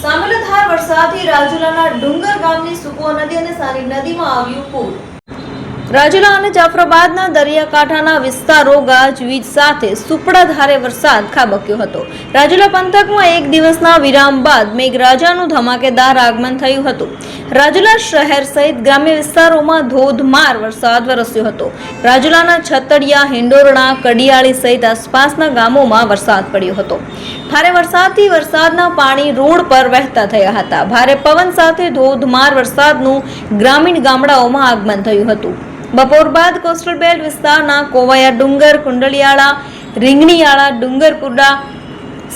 સામલધાર વરસાદથી રાજુલાના ડુંગર ગામની સુકો નદી અને સાની નદીમાં આવ્યું પૂર। રાજુલા અને જાફરાબાદના દરિયાકાંઠાના વિસ્તારો ગાજવીજ સાથે સુપડાધારે વરસાદ ખાબક્યો હતો। રાજુલા પંથકમાં એક દિવસના વિરામ બાદ મેઘરાજાનું ધમાકેદાર આગમન થયું હતું। રાજુલા શહેર સહિત ગ્રામ્ય વિસ્તારોમાં ધોધમાર વરસાદ વરસ્યો હતો। રાજુલાના છતડિયા, હિંડોરણા, કડિયાળી સહિત આસપાસના ગામોમાં વરસાદ પડ્યો હતો। ભારે વરસાદથી વરસાદના પાણી રોડ પર વહેતા થયા હતા। ભારે પવન સાથે ધોધમાર વરસાદનું ગ્રામીણ ગામડાઓમાં આગમન થયું હતું। બપોર બાદ કોસ્ટલ બેલ્ટ વિસ્તારના કોવાયા ડુંગર, કુંડલિયાળા, રીંગણીયાળા, ડુંગરપુરા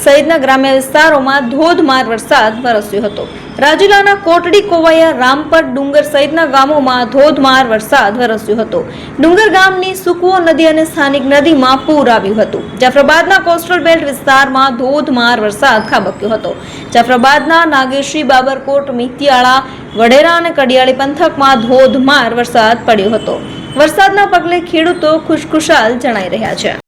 સહિતના ગ્રામ્ય વિસ્તારોમાં ધોધમાર વરસાદ વરસ્યો હતો। રાજુલાના કોટડી, કોવાયા, રામપર ડુંગર સહિતના ગામોમાં ધોધમાર વરસાદ વરસ્યો હતો। ડુંગર ગામની સુકવો નદી અને સ્થાનિક નદીમાં પૂર આવ્યું હતું। જાફરાબાદના કોસ્ટલ બેલ્ટ વિસ્તારમાં ધોધમાર વરસાદ ખાબક્યો હતો। જાફરાબાદના નાગેશ્રી, બાબરકોટ, મિતિયાળા, વડેરા અને કડિયાળી પંથકમાં ધોધમાર વરસાદ પડ્યો હતો। વરસાદના પગલે ખેડૂતો ખુશખુશાલ જણાઈ રહ્યા છે।